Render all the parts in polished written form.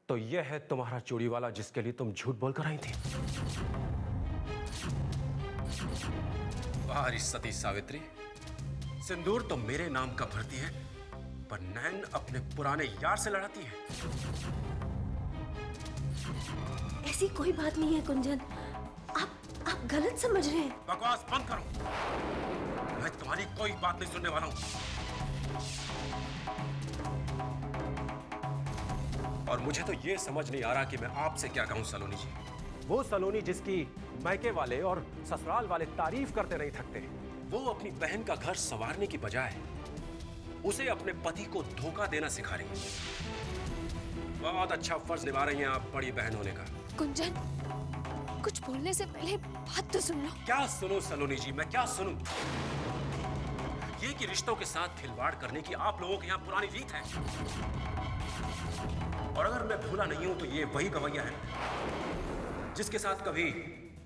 तो यह है तुम्हारा चूड़ी वाला जिसके लिए तुम झूठ बोलकर आई थी। बाहरी सती सावित्री, सिंदूर तो मेरे नाम का भरती है, पर नैन अपने पुराने यार से लड़ाती है। ऐसी कोई बात नहीं है कुंजन, आप गलत समझ रहे हैं। बकवास बंद करो, मैं तुम्हारी कोई बात नहीं सुनने वाला हूं। और मुझे तो यह समझ नहीं आ रहा कि मैं आपसे क्या कहूं सलोनी जी। वो सलोनी जिसकी मायके वाले और ससुराल वाले तारीफ करते नहीं थकते, वो अपनी बहन का घर संवारने की बजाय उसे अपने पति को धोखा देना सिखा रही है। बहुत अच्छा फर्ज निभा रही हैं आप बड़ी बहन होने का। कुंजन, कुछ बोलने से पहले बात तो सुन लो। क्या सुनूं सलोनी जी, मैं क्या सुनूं? ये कि रिश्तों के साथ खिलवाड़ करने की आप लोगों के यहाँ पुरानी रीत है। और अगर मैं भूला नहीं हूं तो ये वही गवैया है जिसके साथ कभी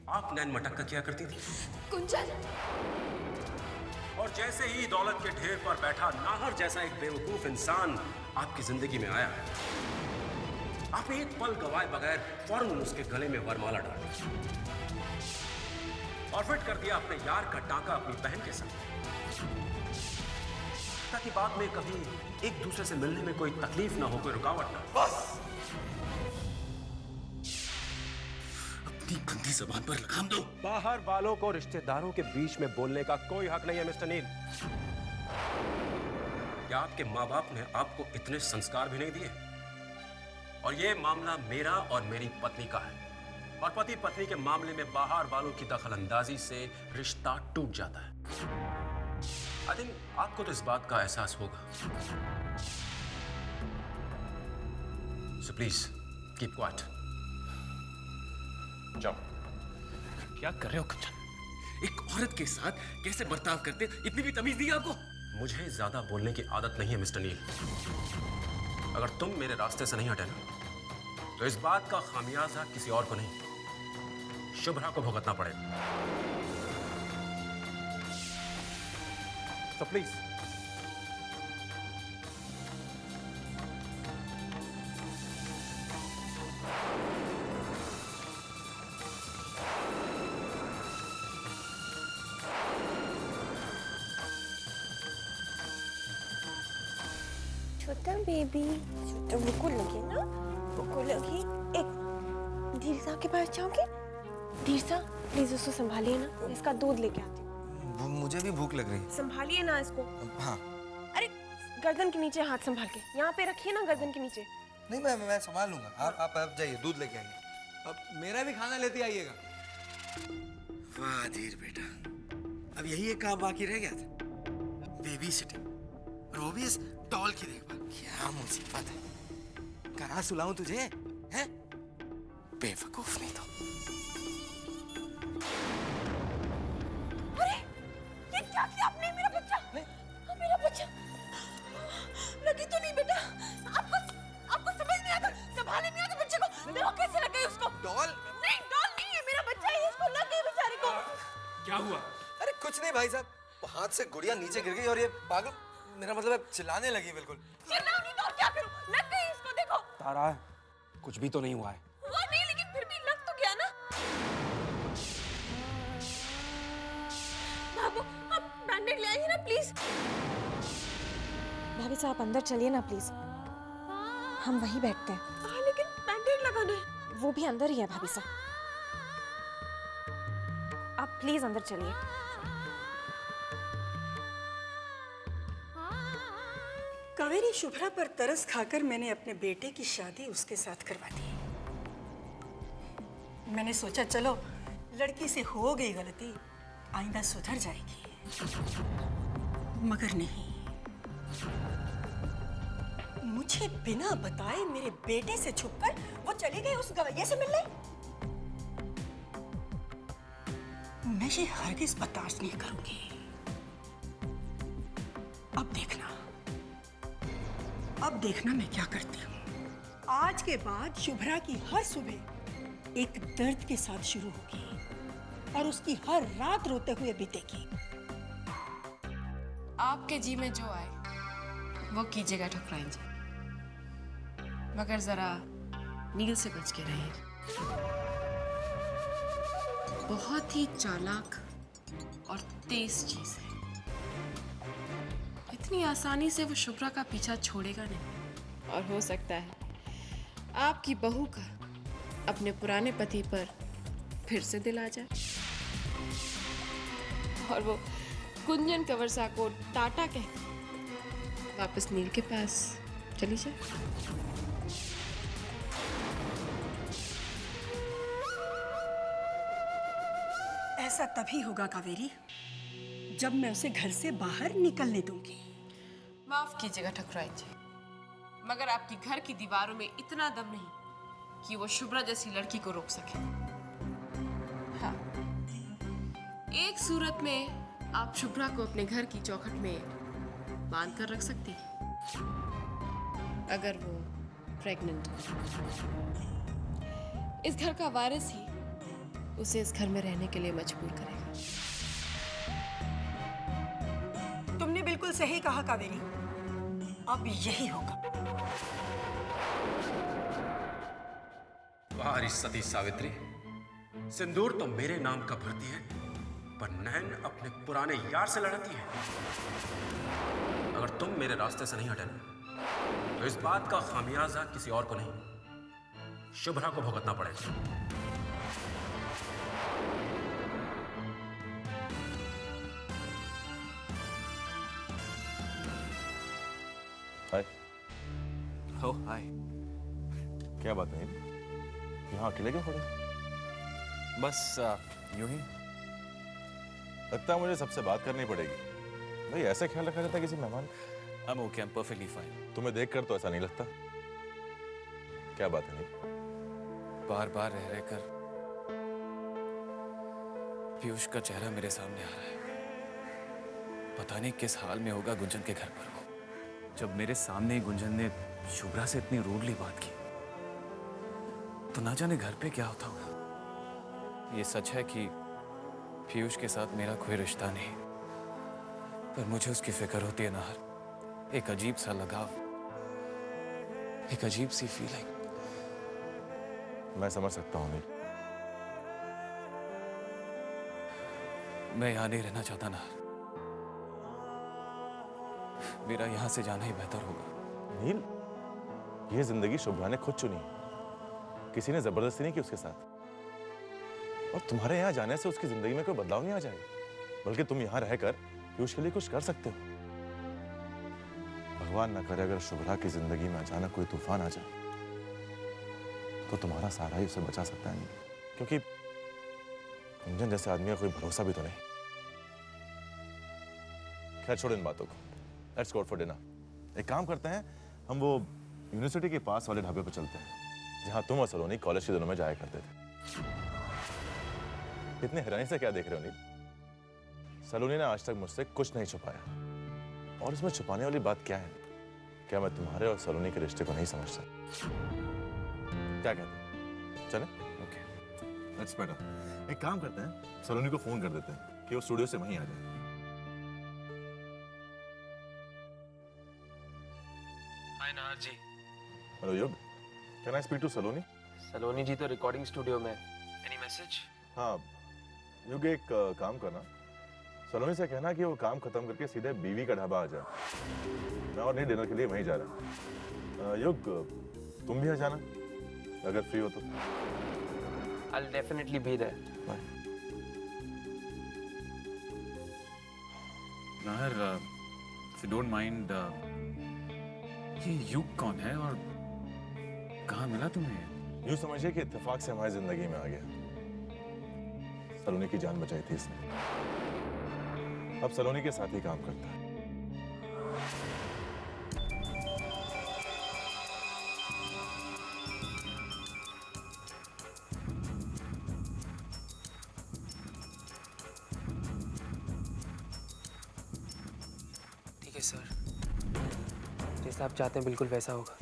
आप नैन मटक्का किया करती थी। कुंजन, और जैसे ही दौलत के ढेर पर बैठा नाहर जैसा एक बेवकूफ इंसान आपकी जिंदगी में आया, आपने एक पल गवाए बगैर फौरन उसके गले में वरमाला डाल दी और फिट कर दिया अपने यार का टांका अपनी बहन के साथ, ताकि बाद में कभी एक दूसरे से मिलने में कोई तकलीफ ना हो, कोई रुकावट ना। बस अपनी गंदी जबान पर लगाम दो। बाहर वालों को रिश्तेदारों के बीच में बोलने का कोई हक नहीं है मिस्टर नील। क्या आपके माँ बाप ने आपको इतने संस्कार भी नहीं दिए? और यह मामला मेरा और मेरी पत्नी का है, और पति पत्नी के मामले में बाहर वालों की दखलंदाजी से रिश्ता टूट जाता है। आई थिंक आपको तो इस बात का एहसास होगा। So please keep quiet. जाओ। क्या कर रहे हो कुंजन? एक औरत के साथ कैसे बर्ताव करते, इतनी भी तमीज नहीं है आपको? मुझे ज्यादा बोलने की आदत नहीं है मिस्टर नील। अगर तुम मेरे रास्ते से नहीं हटे ना, तो इस बात का खामियाजा किसी और को नहीं, शुभ्रा को भुगतना पड़ेगा। तो प्लीज छोटा बेबी, छोटा बुको लगी ना, बुको लगी। एक धीरसा के पास जाओगे? धीरसा प्लीज उसको संभालिए ना, इसका दूध लेके आती हूँ। मुझे भी भूख लग रही है। संभालिए ना इसको। हाँ। अरे गर्दन के नीचे हाथ संभाल के, यहाँ पे रखिए ना गर्दन के नीचे। नहीं, मैं संभाल लूंगा। आप जाइए, दूध लेके आइए। अब मेरा भी खाना लेते आइएगा। वाह धीर बेटा, अब यही एक काम बाकी रह गया था, बेबी सिटिंग, और वो भी इस डॉल की देखभाल। क्या मुसीबत है, कहाँ सुलाऊं तुझे? हैं? बेवकूफ नहीं तो। अरे ये क्या किया आपने? मेरा बच्चा, मेरा बच्चा लगी तो नहीं बेटा? आपको समझ नहीं आता, संभालने नहीं आता बच्चे को? देखो कैसे लग गई उसको। डॉल? नहीं डॉल नहीं है, मेरा बच्चा है, इसको लग गई बेचारे को। क्या हुआ? अरे कुछ नहीं भाई साहब, हाथ से गुड़िया नीचे गिर गई और ये पागल, मेरा मतलब चिल्लाने लगी। बिल्कुल चिल्लाओ नहीं तो और क्या करूं? लग गई इसको, देखो। तारा, कुछ भी तो नहीं हुआ है। हुआ नहीं, लेकिन फिर भी लग तो गया ना। बाबू आप बैंडेड ले आइए ना प्लीज। भाभी साहब अंदर चलिए ना प्लीज, हम वहीं बैठते हैं। हाँ लेकिन बैंडेड लगाना है। वो भी अंदर ही है भाभी साहब, आप प्लीज अंदर चलिए। कावेरी, शुभ्रा पर तरस खाकर मैंने अपने बेटे की शादी उसके साथ करवा दी। मैंने सोचा चलो लड़की से हो गई गलती, आइंदा सुधर जाएगी, मगर नहीं। मुझे बिना बताए मेरे बेटे से छुपकर वो चली गई उस गवैये से मिलने। मैं ये हरगिज बर्दाश्त नहीं करूंगी। अब देखना मैं क्या करती हूँ। आज के बाद शुभ्रा की हर सुबह एक दर्द के साथ शुरू होगी और उसकी हर रात रोते हुए बीतेगी। आपके जी में जो आए वो कीजिएगा ठकुराइन जी, मगर जरा नील से बच के रहिए। बहुत ही चालाक और तेज चीज है। इतनी आसानी से वो शुभ्रा का पीछा छोड़ेगा नहीं। और हो सकता है आपकी बहू का अपने पुराने पति पर फिर से दिल आ जाए और वो कुंजन कंवरसा को टाटा कह के वापस नील के पास चली जाए। ऐसा तभी होगा कावेरी जब मैं उसे घर से बाहर निकलने दूंगी। माफ कीजिएगा ठकुराइन जी, मगर आपकी घर की दीवारों में इतना दम नहीं कि वो शुभ्रा जैसी लड़की को रोक सके। हाँ, एक सूरत में आप शुभ्रा को अपने घर की चौखट में बांध कर रख सकती हैं, अगर वो प्रेग्नेंट हो। इस घर का वारिस ही उसे इस घर में रहने के लिए मजबूर करेगा। तुमने बिल्कुल सही कहा कावेरी, अब यही होगा। वाह सती सावित्री, सिंदूर तो मेरे नाम का भरती है, पर नैन अपने पुराने यार से लड़ती है। अगर तुम मेरे रास्ते से नहीं हटे ना, तो इस बात का खामियाजा किसी और को नहीं, शुभ्रा को भुगतना पड़ेगा। हाय। ओह हाय। क्या बात है, यहाँ अकेले क्यों खड़े? बस यूं ही। लगता है मुझे सबसे बात करनी पड़ेगी। भाई ऐसे ख्याल रखा जाता है किसी मेहमान? I'm okay, I'm perfectly fine. तुम्हें देखकर तो ऐसा नहीं लगता। क्या बात है नील? बार बार रह रहकर पीयूष का चेहरा मेरे सामने आ रहा है। पता नहीं किस हाल में होगा गुंजन के घर पर वो। जब मेरे सामने ही गुंजन ने शुभ्रा से इतनी रूडली बात की, तो ना जाने घर पे क्या होता होगा। ये सच है कि पीयूष के साथ मेरा कोई रिश्ता नहीं, पर मुझे उसकी फिक्र होती है नाहर। एक अजीब सा लगाव, एक अजीब सी फीलिंग। मैं समझ सकता हूँ नील। मैं यहाँ नहीं रहना चाहता नाहर। मेरा यहाँ से जाना ही बेहतर होगा। नील, ये जिंदगी शुभ्रा ने खुद चुनी, किसी ने जबरदस्ती नहीं की उसके साथ। और तुम्हारे यहाँ जाने से उसकी जिंदगी में कोई बदलाव नहीं आ जाएगा, बल्कि तुम यहाँ रहकर पीयूष के लिए कुछ कर सकते हो। भगवान ना करे अगर शुभ्रा की जिंदगी में अचानक कोई तूफान आ जाए, तो तुम्हारा सहारा ही उसे बचा सकता है। क्योंकि कुंजन जैसे आदमी का कोई भरोसा भी तो नहीं। खैर छोड़ इन बातों को, लेट्स गो फॉर डिनर। एक काम करते हैं, हम वो यूनिवर्सिटी के पास वाले ढाबे पर चलते हैं जहां तुम और सलोनी कॉलेज के दिनों में जाया करते थे। इतने हैरानी से क्या देख रहे हो नील? सलोनी ने आज तक मुझसे कुछ नहीं छुपाया, और इसमें छुपाने वाली बात क्या है? क्या मैं तुम्हारे और सलोनी के रिश्ते को नहीं समझता? क्या कहते हैं, चले? Okay, that's better. एक काम करते हैं, सलोनी को फोन कर देते हैं कि वो स्टूडियो से वहीं आ जाए। हाय नाहर जी। हेलो युग, कैन आई स्पीक टू सलोनी? सलोनी जी तो रिकॉर्डिंग स्टूडियो में। Any message? हाँ युग, एक काम करना, सलोनी से कहना कि वो काम खत्म करके सीधे बीवी का ढाबा आ जाए। मैं और नहीं डिनर के लिए वहीं जा रहा हूँ। युग, तुम भी आ जाना अगर फ्री हो तो। I'll definitely be there. बाय। Nahar, if you don't mind, ये युग कौन है और कहाँ मिला तुम्हें? यूं समझिए कि इत्तेफाक से हमारी जिंदगी में आ गया। सलोनी की जान बचाई थी इसने, अब सलोनी के साथ ही काम करता है। ठीक है सर, जैसा आप चाहते हैं बिल्कुल वैसा होगा।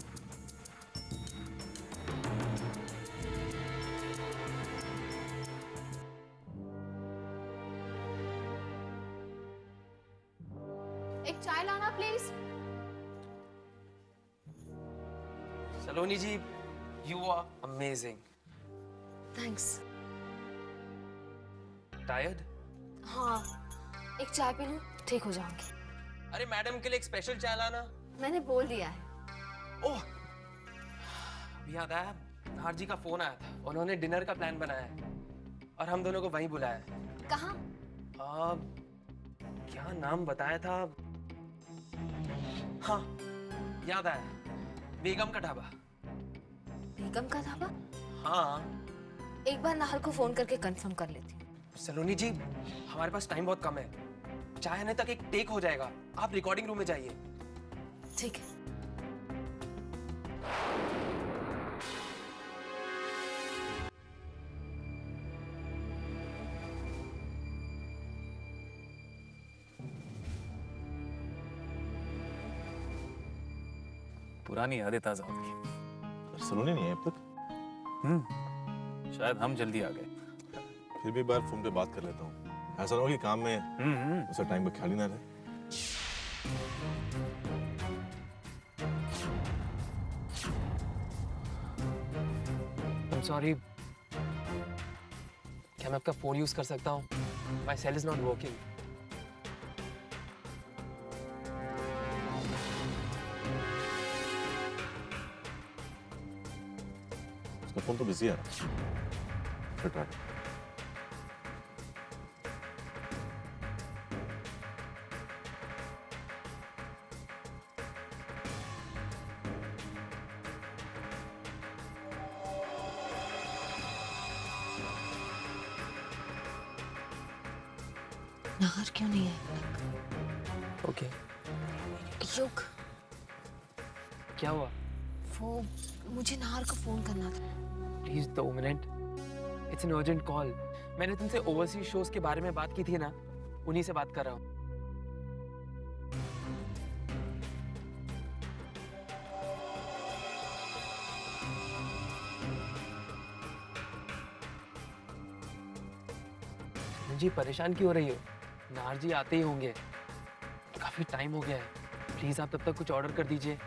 एक चाय लाना please. Saloni ji, You are amazing. Thanks. Tired? हाँ, एक चाय पी लूं, ठीक हो जाऊंगी। अरे मैडम के लिए एक स्पेशल चाय लाना। मैंने बोल दिया है। ओह, अभी याद आया, नाहर जी का फोन आया था। उन्होंने डिनर का प्लान बनाया है और हम दोनों को वहीं बुलाया है। कहाँ? क्या नाम बताया था? हाँ, याद आया, बेगम का ढाबा। बेगम का ढाबा? हाँ। एक बार नाहर को फोन करके कंफर्म कर लेती हूँ। सलोनी जी, हमारे पास टाइम बहुत कम है। चाय आने तक एक टेक हो जाएगा। आप रिकॉर्डिंग रूम में जाइए। ठीक है। पुरानी यादें ताजा हो गई। सलोनी नहीं है अब तक? शायद हम जल्दी आ गए। फिर भी एक बार फोन पे बात कर लेता हूँ। ऐसा ना हो कि काम में उसे टाइम का ख्याल ही ना रहे। I'm sorry. क्या मैं आपका फोन यूज कर सकता हूँ? My cell is not working. उसका फोन तो बिजी है ना। फिर ट्राई। नाहर क्यों नहीं है? ओके। युग, क्या हुआ? वो मुझे नाहर को फोन करना था। Please 2 minute. It's an urgent call. मैंने तुमसे ओवरसीज शोज के बारे में बात की थी ना, उन्हीं से बात कर रहा हूँ। जी परेशान क्यों हो रही हो? नाहर जी आते ही होंगे। काफी टाइम हो गया है। प्लीज आप तब तक कुछ ऑर्डर कर दीजिए।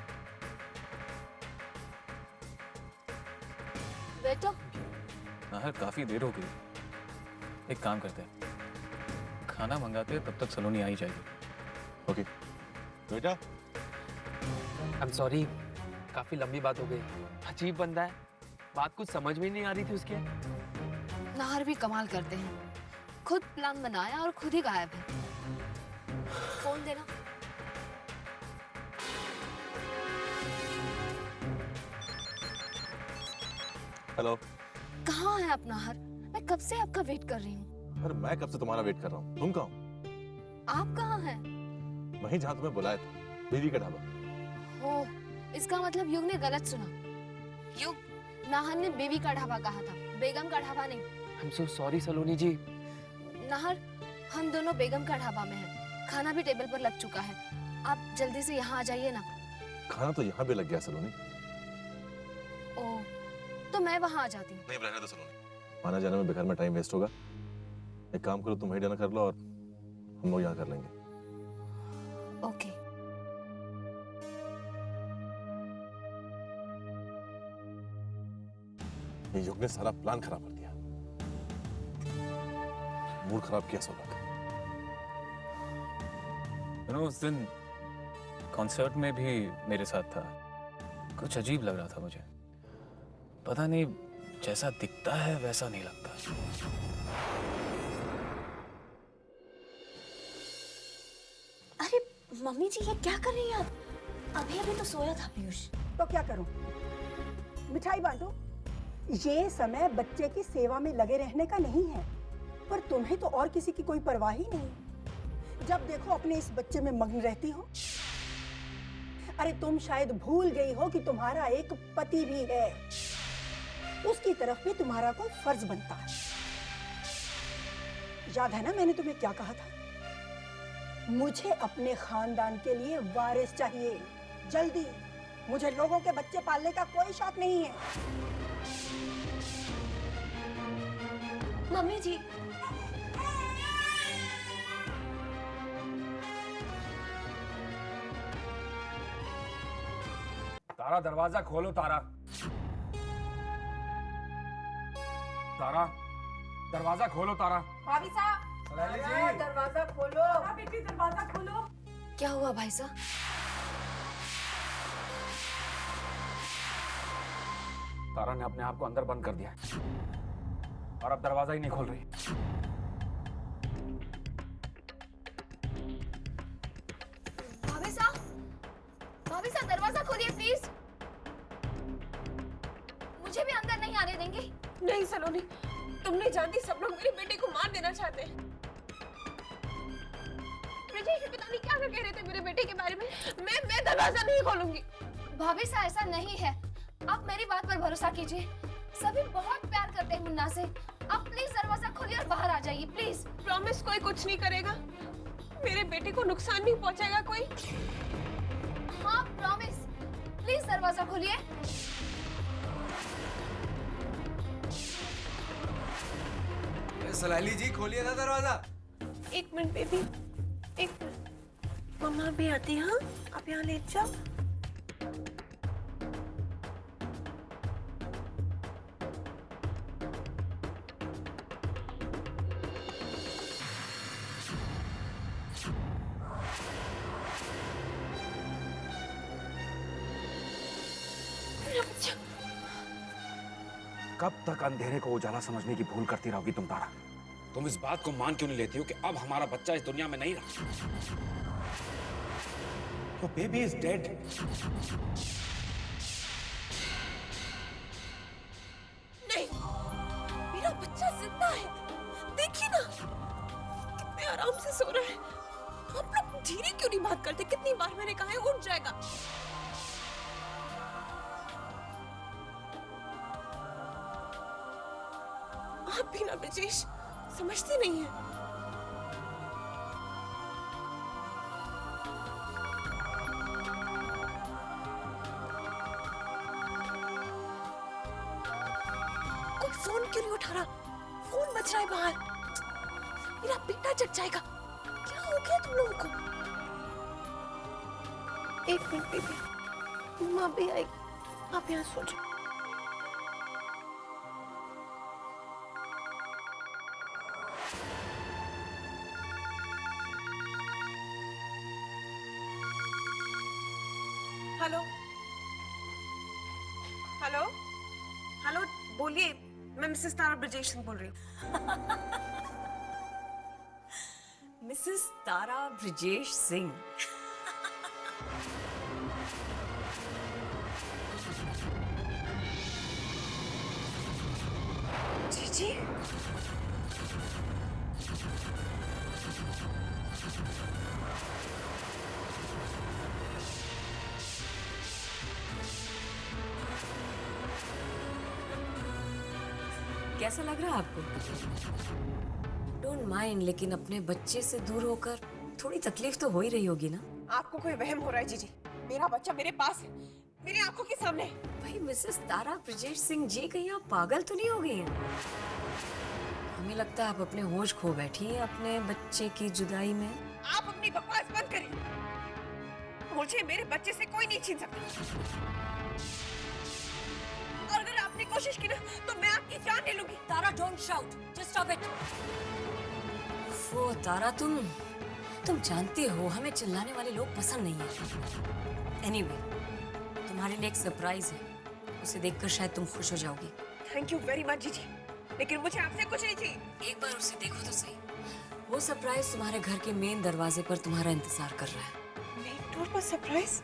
बेटा, नाहर काफी देर हो गई। एक काम करते हैं, खाना मंगाते हैं, तब तक सलोनी आ ही जाएगी। ओके। बेटा, आई एम सॉरी, काफी लंबी बात हो गई। अजीब बंदा है, बात कुछ समझ में नहीं आ रही थी उसके। नाहर भी कमाल करते हैं, खुद प्लान बनाया और खुद ही गायब है। फोन देना। हेलो। कहाँ है आप नाहर? मैं कब से आपका वेट कर रही हूँ। अरे मैं कब से तुम्हारा वेट कर रहा हूँ। तुम कहाँ हो? आप कहाँ हैं? वहीं जहाँ तुम्हें बुलाया था, बीवी का ढाबा। ओह, इसका मतलब युग ने गलत सुना। युग, नाहर ने बेबी का ढाबा कहा था, बेगम का ढाबा नहीं। आई एम सो सॉरी सलोनी जी। नाहर, हम दोनों बेगम का ढाबा में हैं। खाना भी टेबल पर लग चुका है। आप जल्दी से यहाँ आ जाइए ना। खाना तो यहाँ भी लग गया सलोनी। ओह, तो मैं वहाँ आ जाती हूँ। नहीं, रहने दो सलोनी। आना जाने में बेकार में टाइम वेस्ट होगा। एक काम करो, तुम वहीं डिनर कर लो और हम लोग यहाँ कर लेंगे। ओके। ये युग ने सारा प्लान खराब कर दिया। मूड खराब किया सौदा का। उस दिन कॉन्सर्ट में भी मेरे साथ था। कुछ अजीब लग रहा था मुझे। पता नहीं, जैसा दिखता है वैसा नहीं लगता। अरे मम्मी जी, ये क्या कर रही हैं आप? अभी अभी तो सोया था पीयूष। तो क्या करूं? मिठाई बांटो। ये समय बच्चे की सेवा में लगे रहने का नहीं है, पर तुम्हें तो और किसी की कोई परवाह ही नहीं। जब देखो अपने इस बच्चे में मग्न रहती हो। अरे तुम शायद भूल गई हो कि तुम्हारा एक पति भी है। उसकी तरफ भी तुम्हारा कोई फर्ज बनता है। याद है ना मैंने तुम्हें क्या कहा था? मुझे अपने खानदान के लिए वारिस चाहिए, जल्दी। मुझे लोगों के बच्चे पालने का कोई शौक नहीं है। मम्मी जी, तारा, दरवाजा खोलो तारा। तारा, दरवाजा खोलो तारा। भाभी साहब, दरवाजा खोलो। बेटी दरवाजा खोलो। क्या हुआ भाई साहब? तारा ने अपने आप को अंदर बंद कर दिया है और अब दरवाजा ही नहीं खोल रही। भाभी साहब दरवाजा खोलिए प्लीज। मुझे भी अंदर नहीं आने देंगे? नहीं सलोनी, तुम नहीं जानती, सब लोग मेरे बेटे को मार देना चाहते हैं। ब्रिजेश पता नहीं क्या कह रहे थे मेरे बेटे के बारे में। मैं दरवाजा नहीं खोलूंगी। भाभी साहब ऐसा नहीं है, आप मेरी बात पर भरोसा कीजिए। सभी बहुत प्यार करते हैं मुन्ना से। आप प्लीज दरवाजा खोलिए और बाहर आ जाइए प्लीज। प्रॉमिस कोई कुछ नहीं करेगा, मेरे बेटे को नुकसान नहीं पहुंचाएगा कोई। हाँ प्रॉमिस, प्लीज दरवाजा खोलिए। सलाली जी खोलिए ना दरवाजा। एक मिनट बेबी, एक मिनट। मम्मा भी आती है। हाँ, आप यहाँ लेट जाओ। कब तक अंधेरे को उजाला समझने की भूल करती रहोगी तुम तारा? तुम इस बात को मान क्यों नहीं लेती हो कि अब हमारा बच्चा इस दुनिया में नहीं रहा? तो बेबी इज डेड। नहीं, मेरा बच्चा जिंदा है। देखिए ना कितने आराम से सो रहा है। आप लोग धीरे क्यों नहीं बात करते? कितनी बार मैंने कहा है उठ जाएगा। आप भी ना ब्रिजेश समझते नहीं है। कोई फोन क्यों नहीं उठा रहा? फोन बज रहा है बाहर। मेरा बेटा जग जाएगा। क्या हो गया तुम लोगों को? एक मिनट बेबी, माँ भी आएगी। आप यहाँ सो जाओ। हेलो हेलो हेलो, बोलिए। मैं मिसेस तारा ब्रजेश सिंह बोल रही हूँ। मिसेस तारा ब्रिजेश सिंह। जी जी, कैसा लग रहा है आपको? डोंट माइंड, लेकिन अपने बच्चे से दूर होकर थोड़ी तकलीफ तो हो ही रही होगी ना? आपको कोई वहम हो रहा है जीजी। मेरा बच्चा मेरे पास है, मेरी आंखों के सामने। भाई मिसेस तारा ब्रिजेश सिंह जी, कहीं आप पागल तो नहीं हो गई हैं? हमें लगता है आप अपने होश खो बैठी हैं अपने बच्चे की जुदाई में। आप अपनी बकवास बंद करिए। मुझे मेरे बच्चे से कोई नहीं छीन सकता। और अगर आपने कोशिश की ना तो मैं आपकी जान ले लूंगी। Tara don't shout, just stop it. वो तारा, तुम जानती हो हमें चिल्लाने वाले लोग पसंद नहीं है। एनीवे, तुम्हारे लिए एक सरप्राइज है, उसे देखकर शायद तुम खुश हो जाओगी। थैंक यू वेरी मच जीजी, लेकिन मुझे आपसे कुछ नहीं चाहिए। एक बार उसे देखो तो सही। वो सरप्राइज तुम्हारे घर के मेन दरवाजे पर तुम्हारा इंतजार कर रहा है। मेन डोर पर सरप्राइज?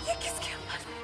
ये किसके पास है?